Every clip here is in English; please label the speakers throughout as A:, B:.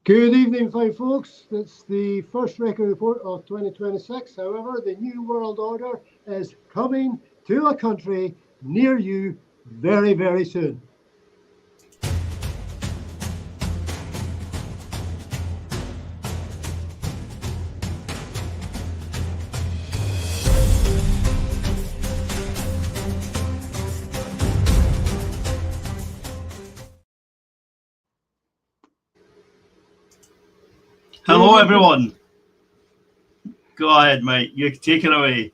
A: Good evening, fine folks. It's the first Recce Report of 2026. However, the New World Order is coming to a country near you very, very soon.
B: Hello, everyone. Go ahead, mate. You take it away.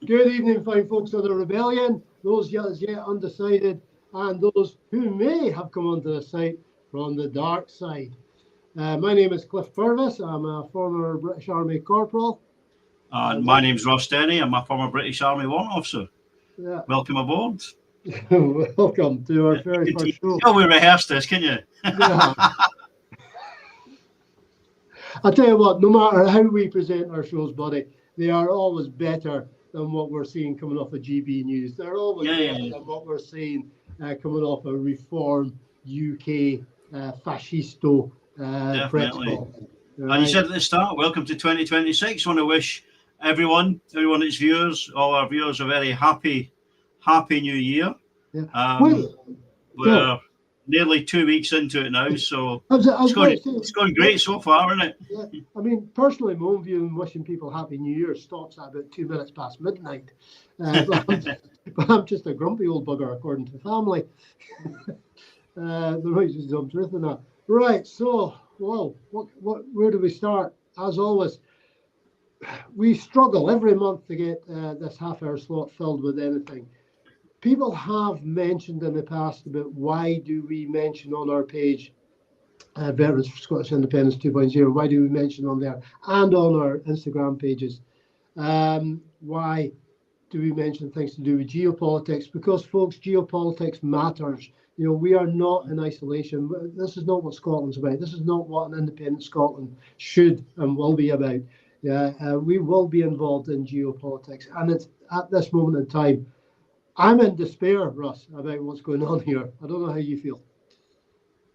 A: Good evening, fine folks of the rebellion, those as yet undecided, and those who may have come onto the site from the dark side. My name is Cliff Purvis. I'm a former British Army corporal.
B: And my name's Russ Denny. I'm a former British Army warrant officer.
A: Yeah.
B: Welcome aboard.
A: Welcome to our very first show.
B: Oh, we rehearsed this, can you?
A: Yeah. I'll tell you what, no matter how we present our shows, buddy, they are always better than what we're seeing coming off of GB News. They're always better than what we're seeing coming off of Reform UK fascisto press call.
B: Right? And you said at the start, welcome to 2026. I want to wish everyone that's viewers, all our viewers, a very happy New Year.
A: Yeah.
B: We're nearly 2 weeks into it now, so it's going great so far, isn't it?
A: Yeah. I mean, personally, my own view in wishing people Happy New Year stops at about 2 minutes past midnight. But I'm just a grumpy old bugger, according to the family. The right is some truth in that. Right, so, well, where do we start? As always, we struggle every month to get this half-hour slot filled with anything. People have mentioned in the past about why do we mention on our page Veterans for Scottish Independence 2.0, why do we mention on there and on our Instagram pages? Why do we mention things to do with geopolitics? Because, folks, geopolitics matters. You know, we are not in isolation. This is not what Scotland's about. This is not what an independent Scotland should and will be about. We will be involved in geopolitics, and it's at this moment in time. I'm in despair, Russ, about what's going on here. I don't know how you feel.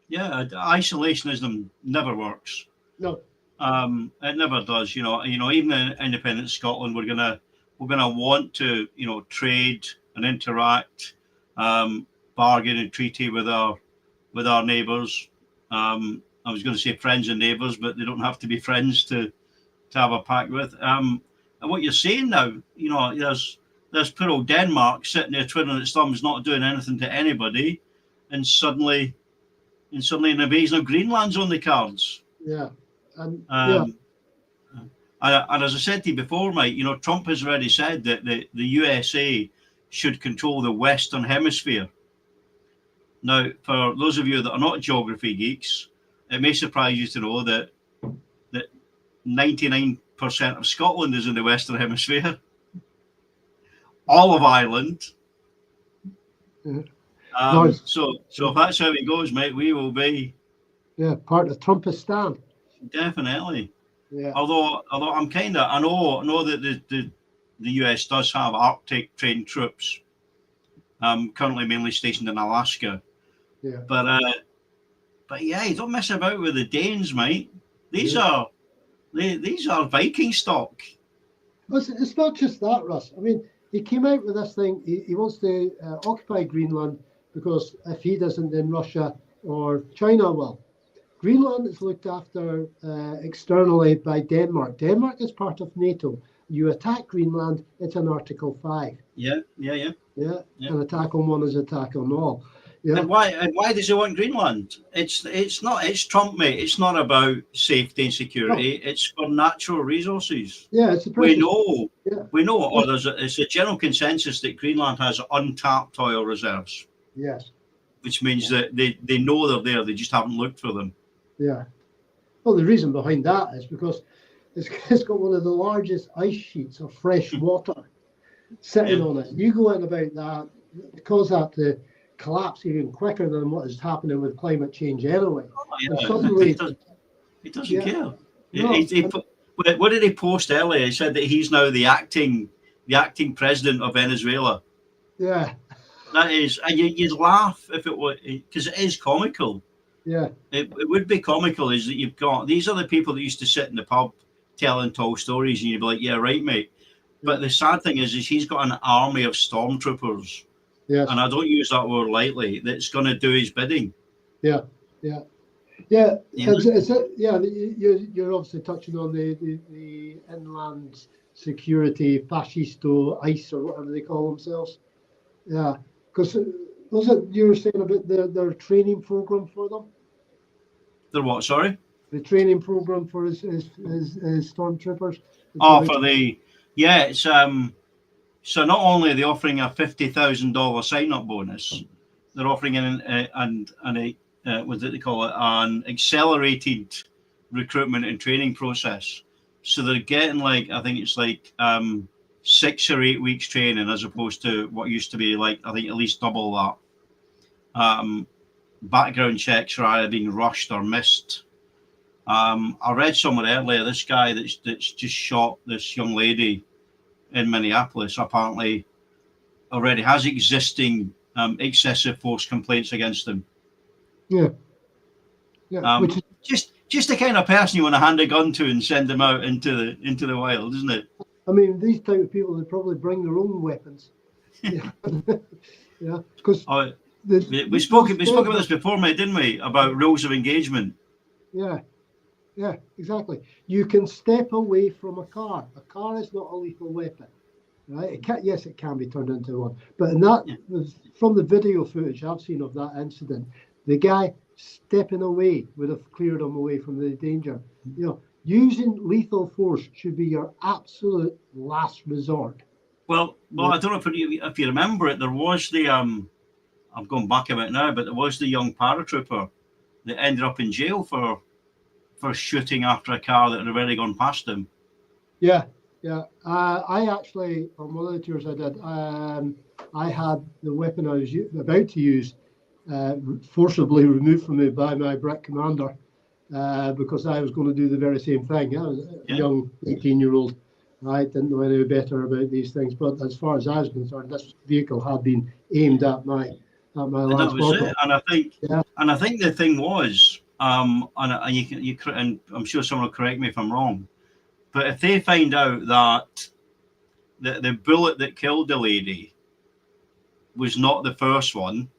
B: Yeah, isolationism never works.
A: No,
B: it never does. You know, even in independent Scotland, we're gonna want to, trade and interact, bargain and treaty with our neighbours. I was going to say friends and neighbours, but they don't have to be friends to have a pact with. And what you're saying now, there's poor old Denmark sitting there twiddling its thumbs, not doing anything to anybody, and suddenly an invasion of Greenland's on the cards.
A: Yeah.
B: And as I said to you before, Mike, Trump has already said that the USA should control the Western Hemisphere. Now, for those of you that are not geography geeks, it may surprise you to know that 99% of Scotland is in the Western Hemisphere. All of Ireland. So if that's how it goes, mate, we will be
A: part of Trumpistan.
B: Definitely.
A: Yeah.
B: Although I know that the US does have Arctic trained troops, currently mainly stationed in Alaska.
A: Yeah.
B: But yeah, you don't mess about with the Danes, mate. These are Viking stock.
A: It's not just that, Russ. I mean, he came out with this thing. He wants to occupy Greenland because if he doesn't, then Russia or China will. Greenland is looked after externally by Denmark. Denmark is part of NATO. You attack Greenland, it's an Article 5.
B: Yeah.
A: An attack on one is attack on all. Yeah.
B: And why does he want Greenland? It's Trump, mate. It's not about safety and security. No. It's for natural resources.
A: Yeah, it's
B: we know, or it's a general consensus that Greenland has untapped oil reserves.
A: Yes.
B: Which means that they know they're there. They just haven't looked for them.
A: Yeah. Well, the reason behind that is because it's got one of the largest ice sheets of fresh water sitting on it. You go in about that, cause that to collapse even quicker than what is happening with climate change anyway.
B: Suddenly, he doesn't care. No, what did he post earlier? He said that he's now the acting president of Venezuela.
A: Yeah.
B: That is, and you'd laugh if it were, because it is comical.
A: Yeah.
B: It would be comical is that you've got, these are the people that used to sit in the pub telling tall stories and you'd be like, yeah, right, mate. But the sad thing is he's got an army of stormtroopers.
A: Yes.
B: And I don't use that word lightly, that's going to do his bidding.
A: Yeah. Yeah. Yeah.
B: You know?
A: Yeah. You're obviously touching on the inland security fascisto ICE or whatever they call themselves. Yeah. Because was it you were saying about their training program for them?
B: They're what, sorry?
A: The training program for his stormtroopers.
B: Oh, for the, yeah, it's so not only are they offering a $50,000 sign-up bonus, they're offering what do they call it, an accelerated recruitment and training process. So they're getting like, I think it's like 6 or 8 weeks training as opposed to what used to be like, I think at least double that. Background checks are either being rushed or missed. I read somewhere earlier, this guy that's just shot this young lady in Minneapolis apparently already has existing excessive force complaints against him.
A: Yeah. Yeah. Which
B: is just the kind of person you want to hand a gun to and send them out into the wild, isn't it?
A: I mean, these type of people, they probably bring their own weapons. Yeah. Yeah. Because
B: we spoke about this before, mate, didn't we? About rules of engagement.
A: Yeah. Yeah, exactly. You can step away from a car. A car is not a lethal weapon, right? Yes, it can be turned into one. But in that, from the video footage I've seen of that incident, the guy stepping away would have cleared him away from the danger. You know, using lethal force should be your absolute last resort.
B: Well, I don't know if you remember it. There was the I'm going back a bit now, but there was the young paratrooper that ended up in jail for shooting after a car that had already gone past him.
A: Yeah. I actually, on one of the tours I did, I had the weapon I was about to use forcibly removed from me by my Brit commander because I was going to do the very same thing. I was a young 18-year-old. I didn't know any better about these things, but as far as I was concerned, this vehicle had been aimed at my lance corporal.
B: And I think the thing was, and I'm sure someone will correct me if I'm wrong, but if they find out that the bullet that killed the lady was not the first one,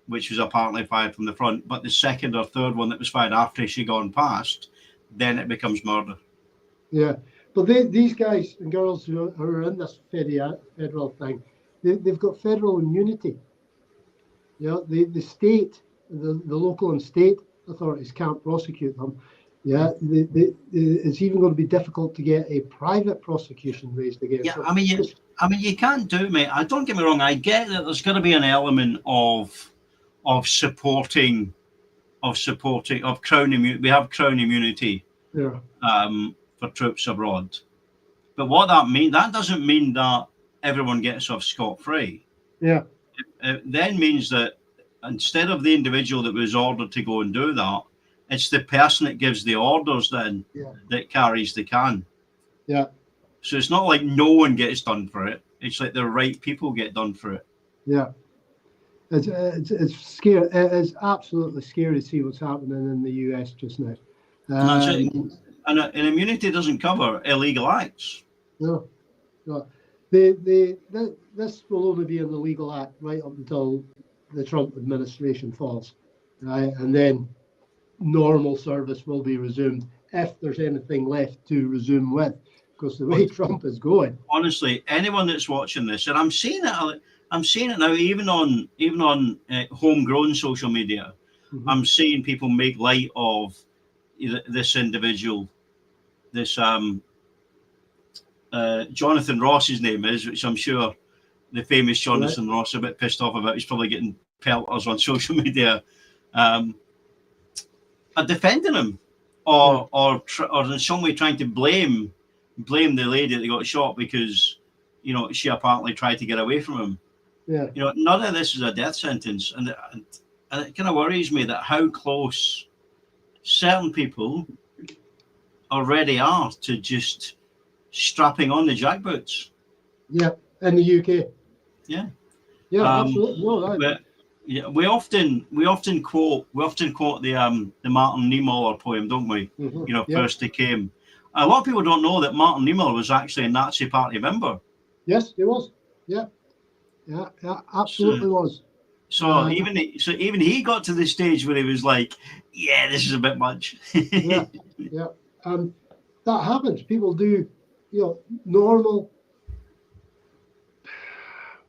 B: which was apparently fired from the front, but the second or third one that was fired after she gone past, then it becomes murder. Yeah,
A: but these guys and girls who are in this federal thing, they've got federal immunity. You know, the state, the local and state authorities can't prosecute them. Yeah, it's even going to be difficult to get a private prosecution raised against them.
B: I mean, you can't do it, mate. Don't get me wrong. I get that there's got to be an element of supporting crown immunity. We have crown immunity for troops abroad, but what that doesn't mean that everyone gets off scot-free.
A: Yeah,
B: it then means that instead of the individual that was ordered to go and do that, it's the person that gives the orders then that carries the can.
A: Yeah.
B: So it's not like no one gets done for it. It's like the right people get done for it.
A: Yeah. It's scary. It is absolutely scary to see what's happening in the US just now.
B: And that's it. And immunity doesn't cover illegal acts.
A: No. This will only be an illegal act right up until the Trump administration falls, right? And then normal service will be resumed if there's anything left to resume with, because the way Trump is going.
B: Honestly, anyone that's watching this, and I'm seeing it now, even on homegrown social media, I'm seeing people make light of this individual, this Jonathan Ross, his name is, which I'm sure the famous Jonathan Ross a bit pissed off about. He's probably getting pelters on social media, are defending him, or in some way trying to blame the lady that got shot because she apparently tried to get away from him.
A: Yeah.
B: None of this is a death sentence, and it kind of worries me that how close certain people already are to just strapping on the jackboots.
A: Yeah, in the UK.
B: Yeah.
A: Yeah, absolutely. No,
B: Yeah, we often quote the Martin Niemöller poem, don't we?
A: Mhm.
B: You know,
A: Yeah.
B: first he came. A lot of people don't know that Martin Niemöller was actually a Nazi Party member.
A: Yes, he was. Yeah. Yeah. Yeah. Absolutely
B: So,
A: was.
B: so even he got to the stage where he was like, "Yeah, this is a bit much."
A: Yeah. Yeah. And that happens. People do, normal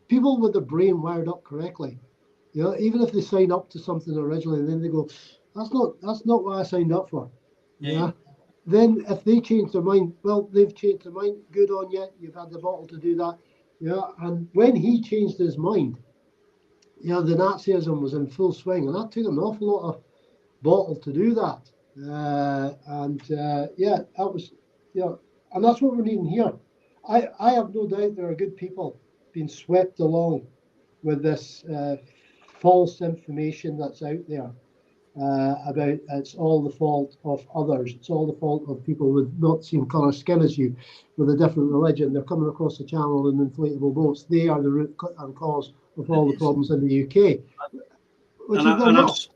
A: people with their brain wired up correctly. Even if they sign up to something originally, and then they go, "That's not what I signed up for."
B: Yeah.
A: Yeah. Then if they change their mind, well, they've changed their mind. Good on you. You've had the bottle to do that. Yeah. And when he changed his mind, the Nazism was in full swing, and that took an awful lot of bottle to do that. That was, and that's what we're needing here. I have no doubt there are good people being swept along with this false information that's out there about it's all the fault of others. It's all the fault of people with not same colour skin as you, with a different religion. They're coming across the channel in inflatable boats. They are the root and cause of all the problems in the UK, which
B: And,
A: is they're not.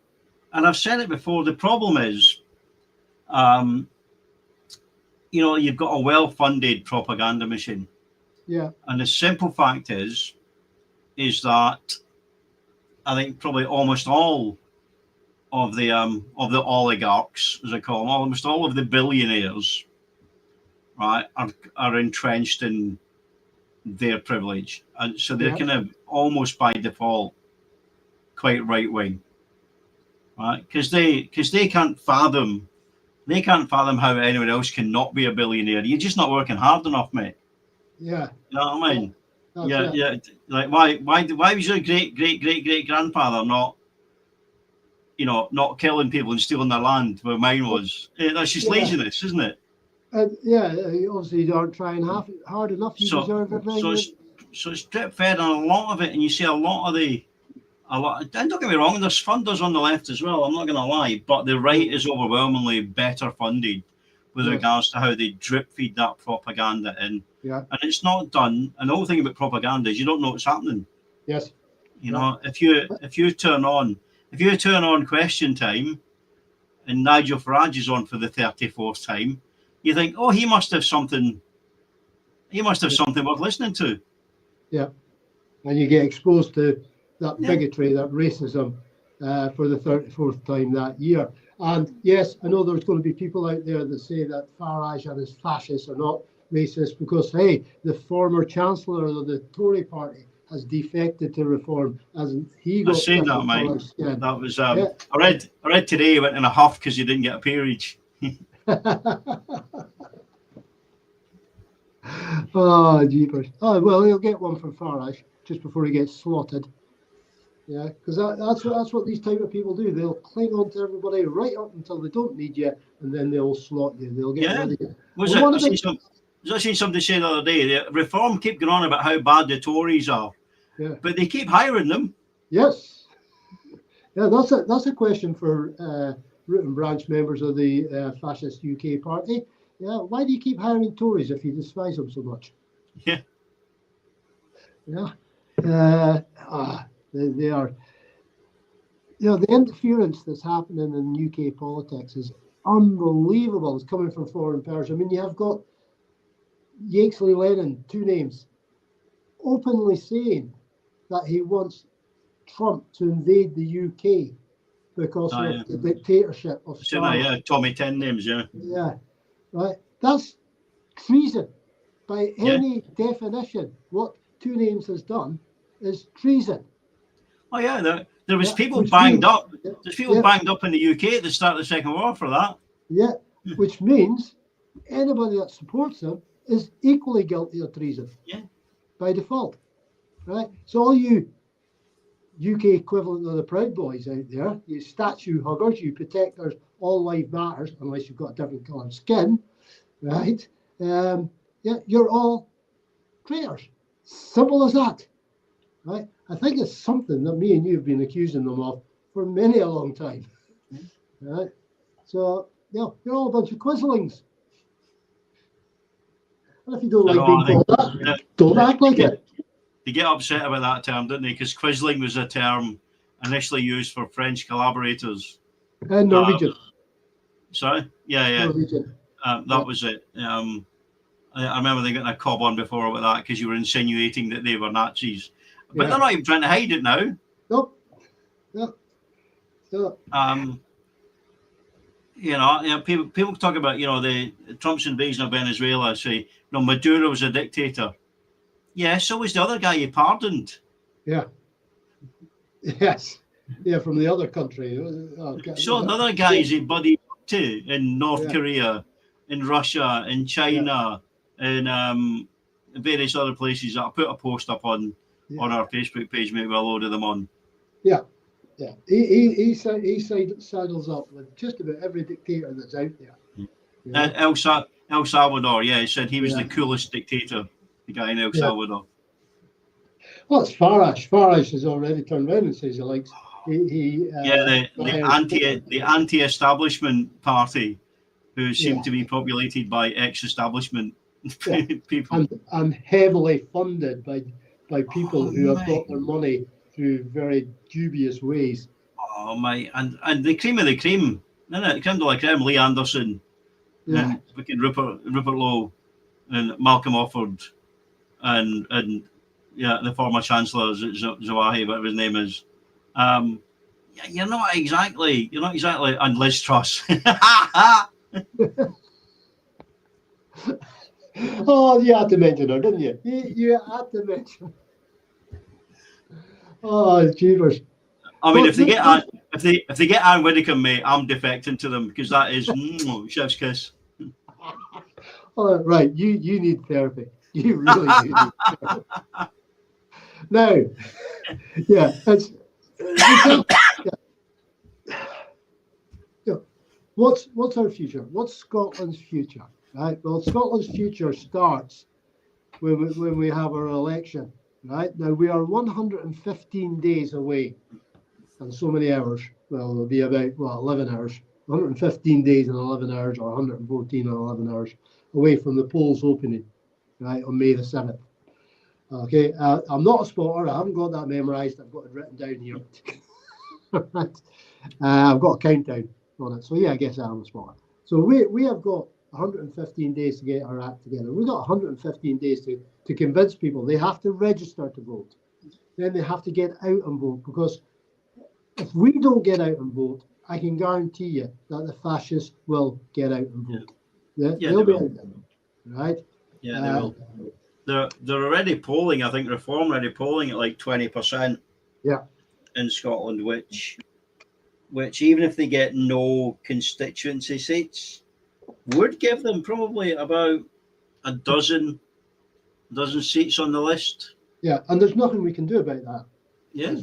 B: I've said it before. The problem is, you've got a well-funded propaganda machine.
A: Yeah.
B: And the simple fact is that I think probably almost all of the oligarchs, as I call them, almost all of the billionaires, right, are entrenched in their privilege, and so they're kind of almost by default quite right wing, right? Because they can't fathom how anyone else can not be a billionaire. You're just not working hard enough, mate.
A: Yeah.
B: You know what I mean?
A: Yeah.
B: Yeah. Like why was your great grandfather not killing people and stealing their land where mine was? That's just laziness, isn't it?
A: Obviously you aren't trying hard enough. You deserve everything.
B: So it's drip fed on a lot of it, and you see a lot. And don't get me wrong, there's funders on the left as well. I'm not going to lie, but the right is overwhelmingly better funded with regards to how they drip feed that propaganda in.
A: Yeah.
B: And it's not done. And the whole thing about propaganda is you don't know what's happening.
A: Yes.
B: If you turn on Question Time, and Nigel Farage is on for the 34th time, you think, oh, he must have something worth listening to.
A: Yeah. And you get exposed to that bigotry, that racism for the 34th time that year. And yes, I know there's going to be people out there that say that Farage and his fascists are not racist because, hey, the former Chancellor of the Tory party has defected to reform as he got different colour skin.
B: That was I read today he went in a huff because he didn't get a peerage.
A: Oh, jeepers. Oh, well, he'll get one from Farage just before he gets slotted. Yeah, because that's what these type of people do. They'll cling on to everybody right up until they don't need you, and then they'll slot you. They'll get rid of you.
B: I seen somebody say the other day, the Reform keep going on about how bad the Tories are, but they keep hiring them.
A: Yes. Yeah, that's a question for root and branch members of the fascist UK party. Yeah, why do you keep hiring Tories if you despise them so much?
B: Yeah.
A: Yeah. They are. The interference that's happening in UK politics is unbelievable. It's coming from foreign powers. I mean, you have got Yaxley Lennon, two names, openly saying that he wants Trump to invade the UK because of the dictatorship of Stalin.
B: Tommy 10 names,
A: Yeah, right. That's treason by any definition. What two names has done is treason.
B: Oh yeah, there was people banged up. There's people banged up in the UK at the start of the Second War for that.
A: Yeah, which means anybody that supports them is equally guilty of treason.
B: Yeah.
A: By default, right? So all you UK equivalent of the Proud Boys out there, you statue huggers, you protectors, all life matters, unless you've got a different coloured skin, right? You're all traitors. Simple as that, right? I think it's something that me and you have been accusing them of for many a long time, right? So, you're all a bunch of quizzlings. And if you don't like being called that, don't act like it.
B: They get upset about that term, don't they? Because quizzling was a term initially used for French collaborators.
A: Norwegian.
B: Sorry? Yeah.
A: Norwegian.
B: That was it. I remember they got a cob on before about that because you were insinuating that they were Nazis. But they're not even trying to hide it now.
A: Nope.
B: People talk about, the Trump's invasion of Venezuela, say, Maduro was a dictator. Yeah, so was the other guy you pardoned.
A: Yeah. Yes. Yeah, from the other country.
B: So the other guys he buddied up to in North Korea, in Russia, in China, in various other places. I'll put a post up on our Facebook page, maybe a load of them on.
A: Yeah. Yeah, he sidles up with just about every dictator that's out there.
B: El Salvador, he said he was the coolest dictator, the guy in El Salvador.
A: Well, it's Farage. Farage has already turned around and says he likes
B: the anti-establishment party, who seem to be populated by ex-establishment people
A: and heavily funded by people who have got their money through very dubious ways.
B: Oh my! And the cream of the cream, isn't it? Creme de la creme, Lee Anderson, and fucking Rupert Lowe, and Malcolm Offord, and the former Chancellor Zawahi, whatever his name is. You're not exactly, and Liz Truss.
A: Oh, you had to mention her, didn't you? You had to mention. Oh, jeepers!
B: I mean, if they get Anne Widdecombe, mate, I'm defecting to them because that is chef's kiss.
A: Oh, right, you need therapy. You really do need therapy. Now, what's our future? What's Scotland's future? Right. Well, Scotland's future starts when we have our election. Right now, we are 115 days away, and so many hours. Well, it'll be about 11 hours. 115 days and 11 hours, or 114 and 11 hours away from the polls opening, right, on May the 7th. Okay, I'm not a spotter. I haven't got that memorised. I've got it written down here. Right. I've got a countdown on it. So yeah, I guess I am a spotter. So we have got 115 days to get our act together. We've got 115 days to convince people they have to register to vote. Then they have to get out and vote, because if we don't get out and vote, I can guarantee you that the fascists will get out and vote. They'll be out there, right?
B: Yeah, they will. They're already polling. I think Reform already polling at like 20%.
A: Yeah.
B: In Scotland, which even if they get no constituency seats, would give them probably about a dozen seats on the list.
A: Yeah, and there's nothing we can do about that.
B: Yeah.
A: As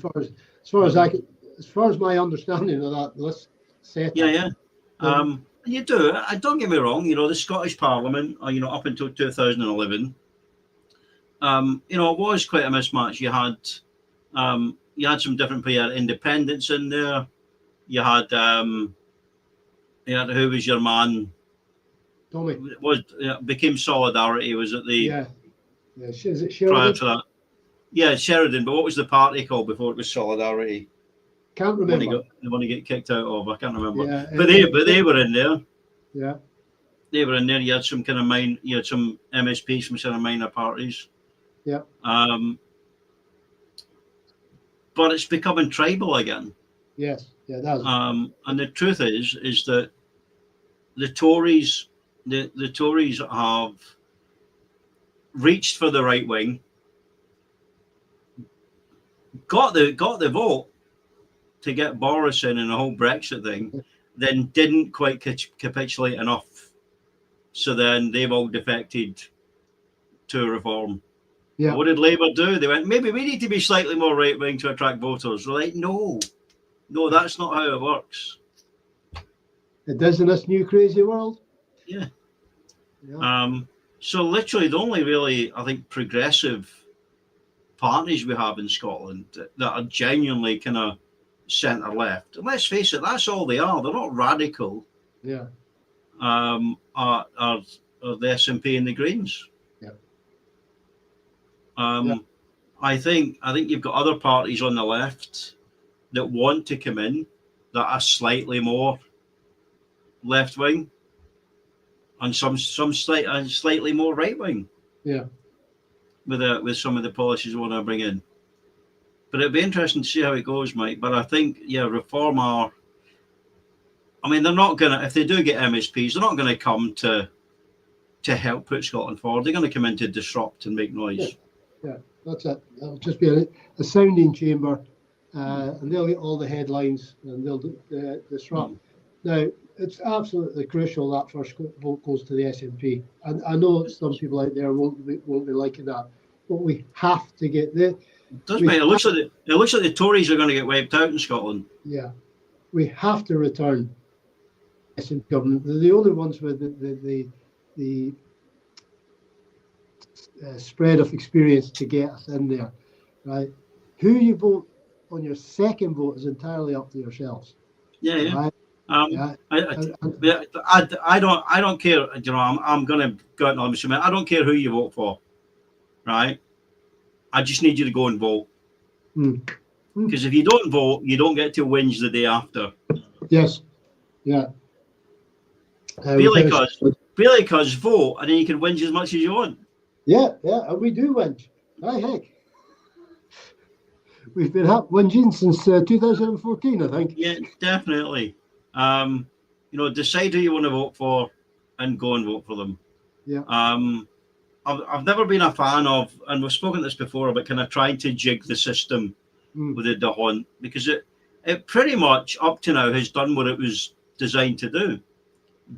A: far as my understanding of that list set.
B: Yeah. You do. Don't get me wrong. The Scottish Parliament, up until 2011, it was quite a mismatch. You had some different people. You had independents in there. You had who was your man?
A: Tommy.
B: Became Solidarity. Was it the?
A: Yeah. Is it Sheridan?
B: Prior to that. Yeah, Sheridan. But what was the party called before it was Solidarity?
A: Can't remember.
B: The one he got kicked out of. I can't remember.
A: Yeah,
B: but they were in there.
A: Yeah.
B: They were in there. You had some kind of you had some MSPs from some minor parties.
A: Yeah.
B: But it's becoming tribal again.
A: Yes. Yeah, that's.
B: And the truth is that the Tories have reached for the right wing, got the vote to get Boris in and the whole Brexit thing, then didn't quite capitulate enough. So then they've all defected to Reform.
A: Yeah.
B: What did Labour do? They went, maybe we need to be slightly more right wing to attract voters. They're like, no, that's not how it works.
A: It does in this new crazy world.
B: Yeah. So literally the only really, I think, progressive parties we have in Scotland that are genuinely kind of centre left. And let's face it, that's all they are. They're not radical.
A: Yeah.
B: Are the SNP and the Greens.
A: Yeah.
B: I think you've got other parties on the left that want to come in that are slightly more left wing, and some slightly more right wing.
A: Yeah.
B: With some of the policies we want to bring in. But it'd be interesting to see how it goes, Mike. But I think, Reform are. I mean, they're not gonna. If they do get MSPs, they're not going to come to help put Scotland forward. They're going to come in to disrupt and make noise.
A: Yeah, that's it. It'll just be a sounding chamber, and they'll get all the headlines and they'll disrupt. Now, it's absolutely crucial that first vote goes to the SNP. And I know some people out there won't be liking that, but we have to get the.
B: It looks like the Tories are going to get wiped out in Scotland.
A: Yeah, we have to return SNP government. They're the only ones with the spread of experience to get us in there, right? Who you vote on your second vote is entirely up to yourselves.
B: Yeah, yeah.
A: Right?
B: I don't care. I'm going to go out and I don't care who you vote for, right? I just need you to go and vote. Because if you don't vote, you don't get to whinge the day after.
A: Yes. Yeah.
B: Really, because vote, and then you can whinge as much as you want.
A: Yeah, and we do whinge. Heck. We've been whinging since 2014, I think.
B: Yeah, definitely. Decide who you want to vote for and go and vote for them.
A: Yeah.
B: I've never been a fan of, and we've spoken this before, about kind of trying to jig the system with the hunt, because it pretty much up to now has done what it was designed to do.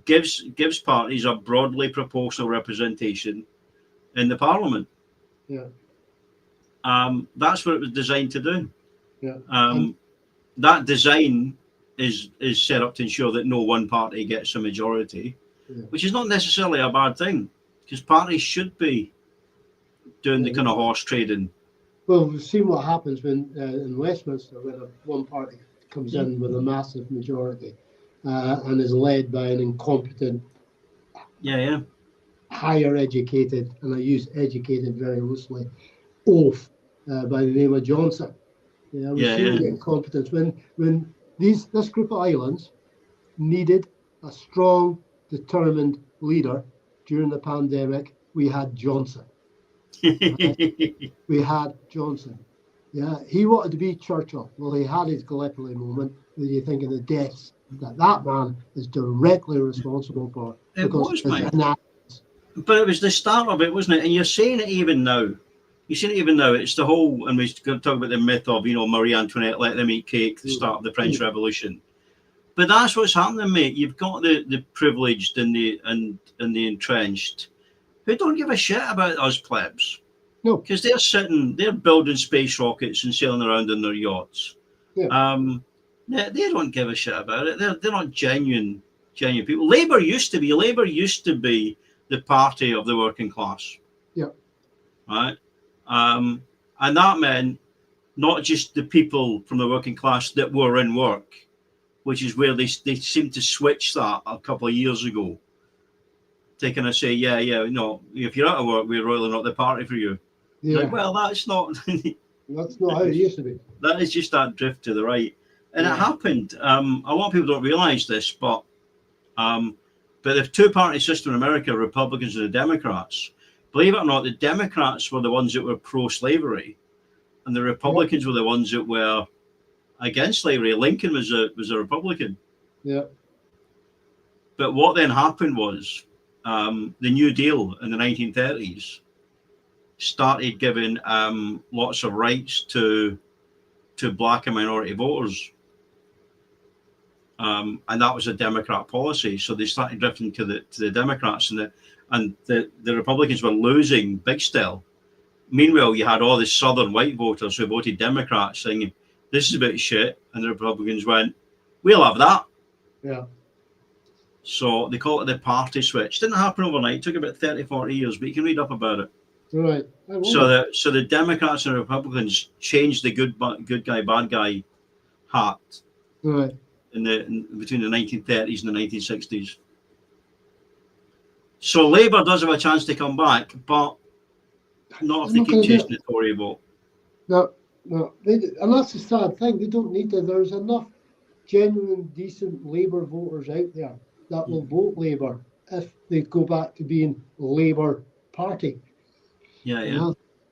B: Gives parties a broadly proportional representation in the Parliament.
A: Yeah.
B: That's what it was designed to do.
A: Yeah.
B: That design is set up to ensure that no one party gets a majority, which is not necessarily a bad thing, because parties should be doing the kind of horse trading.
A: Well, we've seen what happens when in Westminster, when one party comes in with a massive majority and is led by an incompetent, higher educated, and I use educated very loosely, oaf by the name of Johnson. We've seen the incompetence when this group of islands needed a strong, determined leader during the pandemic. We had Johnson. We had Johnson. Yeah, he wanted to be Churchill. Well, he had his Gallipoli moment. When you think of the deaths that man is directly responsible for.
B: It was, mate. But it was the start of it, wasn't it? And you're seeing it even now. You're seeing it even now. It's the whole, and we're going to talk about the myth of, Marie Antoinette let them eat cake, the start of the French Revolution. But that's what's happening, mate. You've got the privileged and the entrenched who don't give a shit about us plebs.
A: No.
B: Because they're building space rockets and sailing around in their yachts.
A: Yeah.
B: They don't give a shit about it. They're not genuine people. Labour used to be the party of the working class.
A: Yeah.
B: Right. And that meant not just the people from the working class that were in work, which is where they seemed to switch that a couple of years ago. They kind of say, if you're out of work, we're really not the party for you.
A: Yeah.
B: Like, well, that's not.
A: That's not how it used to be.
B: That is just that drift to the right, and it happened. A lot of people don't realise this, but the two-party system in America, Republicans and the Democrats. Believe it or not, the Democrats were the ones that were pro-slavery, and the Republicans were the ones that were against slavery. Lincoln was a Republican.
A: Yeah.
B: But what then happened was the New Deal in the 1930s started giving lots of rights to black and minority voters. And that was a Democrat policy. So they started drifting to the Democrats, and the Republicans were losing big still. Meanwhile, you had all the Southern white voters who voted Democrat saying, this is a bit of shit. And the Republicans went, we'll have that.
A: Yeah.
B: So they call it the party switch. Didn't happen overnight. It took about 30, 40 years, but you can read up about it.
A: Right.
B: So the Democrats and Republicans changed the good guy, bad guy hat.
A: Right.
B: Between the 1930s and the 1960s. So Labour does have a chance to come back, but not if they keep chasing the Tory vote.
A: No, No, and that's the sad thing. They don't need to. There's enough genuine, decent Labour voters out there that will vote Labour if they go back to being Labour Party.
B: Yeah,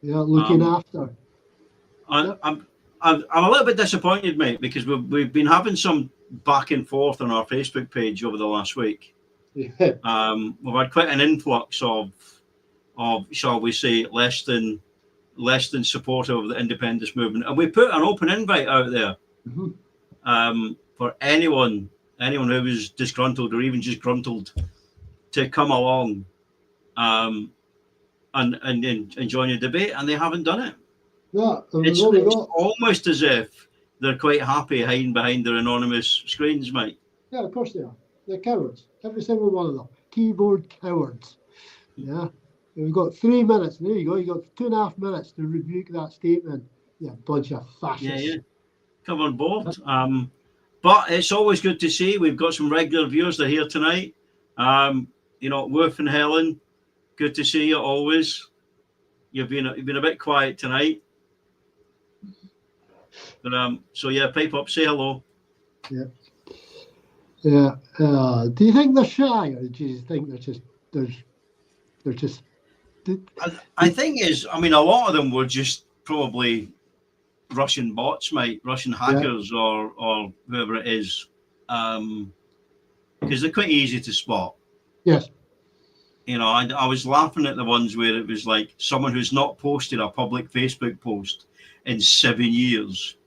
A: Yeah, looking
B: Um,
A: after.
B: I'm a little bit disappointed, mate, because we've been having some back and forth on our Facebook page over the last week.
A: Yeah.
B: We've had quite an influx of shall we say less than supportive of the independence movement, and we put an open invite out there for anyone who was disgruntled or even just gruntled to come along and join the debate, and they haven't done it.
A: No,
B: It's almost as if they're quite happy hiding behind their anonymous screens, mate.
A: Yeah, of course they are. They're cowards. Every single one of them. Keyboard cowards. Yeah. We've got 3 minutes. There you go. You got 2.5 minutes to rebuke that statement. Yeah, bunch of fascists.
B: Yeah. Come on board. But it's always good to see. We've got some regular viewers that are here tonight. Wolf and Helen, good to see you always. You've been a bit quiet tonight. But so yeah, pipe up, say hello.
A: Yeah. Yeah. Do you think they're shy, or do you think they're just?
B: I think a lot of them were just probably Russian bots, mate, Russian hackers, or whoever it is, because they're quite easy to spot.
A: Yes.
B: I was laughing at the ones where it was like someone who's not posted a public Facebook post in 7 years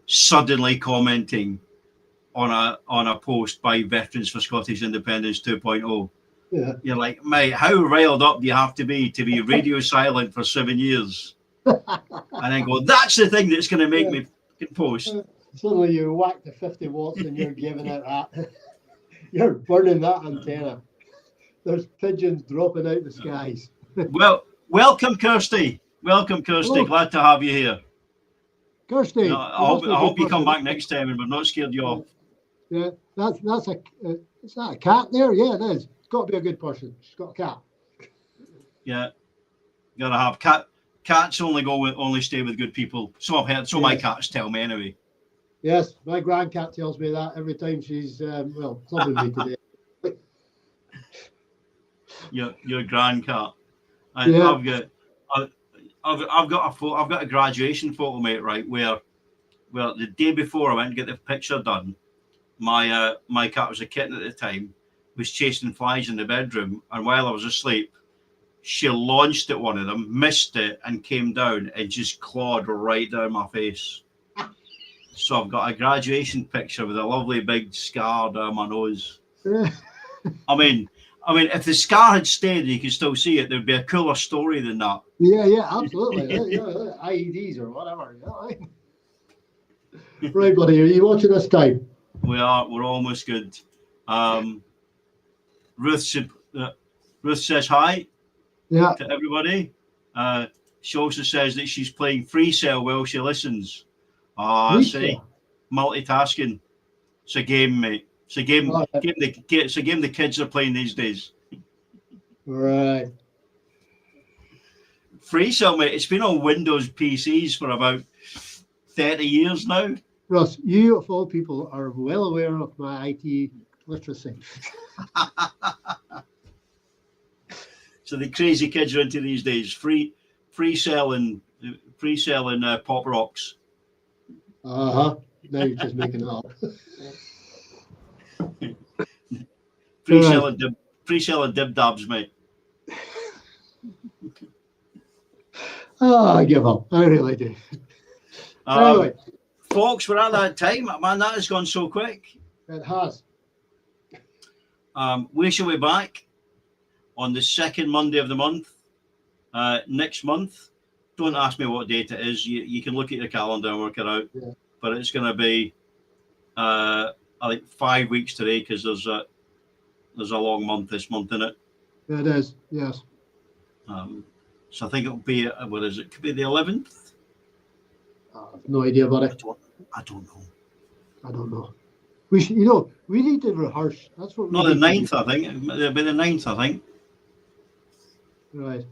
B: suddenly commenting on a post by Veterans for Scottish Independence 2.0.
A: Yeah.
B: You're like, mate, how riled up do you have to be radio silent for 7 years? And then go, that's the thing that's going to make me post.
A: Suddenly you whack the 50 watts and you're giving it that. You're burning that antenna. There's pigeons dropping out the skies.
B: Well, welcome, Kirsty. Hello. Glad to have you here.
A: Kirsty,
B: I hope you come back next time and we're not scared you off.
A: Yeah, is that a cat there? Yeah, it is. It's got to be a good person. She's got a cat.
B: Yeah, gotta have cats only stay with good people. So I've heard. So my cats tell me anyway.
A: Yes, my grandcat tells me that every time she's clubbing me today.
B: Your grandcat. I've got a graduation photo, mate. Right where the day before I went to get the picture done, my cat was a kitten at the time, was chasing flies in the bedroom, and while I was asleep, she launched at one of them, missed it, and came down and just clawed right down my face. So I've got a graduation picture with a lovely big scar down my nose. I mean, if the scar had stayed and you could still see it, there'd be a cooler story than that.
A: Yeah, absolutely. IEDs or whatever. Right, buddy, are you watching this time?
B: We are. We're almost good. Ruth says hi to everybody. She also says that she's playing Free Cell while she listens. See, multitasking. It's a game, mate. It's a game. It's a game the kids are playing these days.
A: Right.
B: Free Cell, mate. It's been on Windows PCs for about 30 years now.
A: Russ, you of all people are well aware of my IT literacy.
B: So the crazy kids are into these days. Free selling pop rocks.
A: Now you're just making it up.
B: Free selling dib dabs, mate.
A: I give up. I really do. Anyway,
B: folks, we're at that time. Man, that has gone so quick.
A: It has.
B: We shall be back on the second Monday of the month next month. Don't ask me what date it is. You can look at your calendar and work it out. Yeah. But it's going to be, I think, 5 weeks today because there's a long month this month, isn't it?
A: It is, yes.
B: So I think it'll be, what is it? Could be the 11th?
A: I have no idea about it.
B: I don't know.
A: We should, we need to rehearse. That's what.
B: No, the 9th, I think. It'll be the 9th, I think.
A: Right.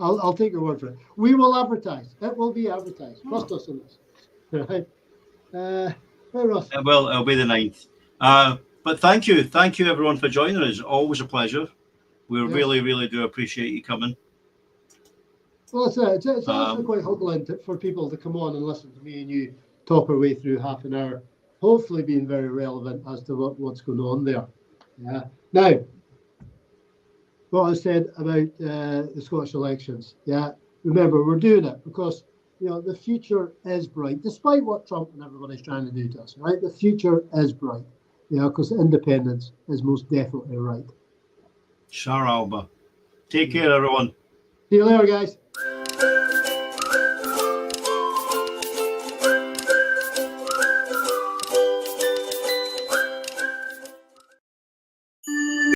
A: I'll take your word for it. We will advertise. It will be advertised. Trust us on this. Right. Hey, Russ.
B: Well, it'll be the 9th. But thank you everyone for joining us. Always a pleasure. We really, really do appreciate you coming.
A: Well, it's actually quite humbling for people to come on and listen to me and you talk our way through half an hour, hopefully being very relevant as to what's going on there. Yeah. Now, what I said about the Scottish elections. Yeah. Remember, we're doing it because the future is bright, despite what Trump and everybody's trying to do to us. Right? The future is bright. Because independence is most definitely right.
B: Shar Alba. Take care, everyone.
A: See you later, guys.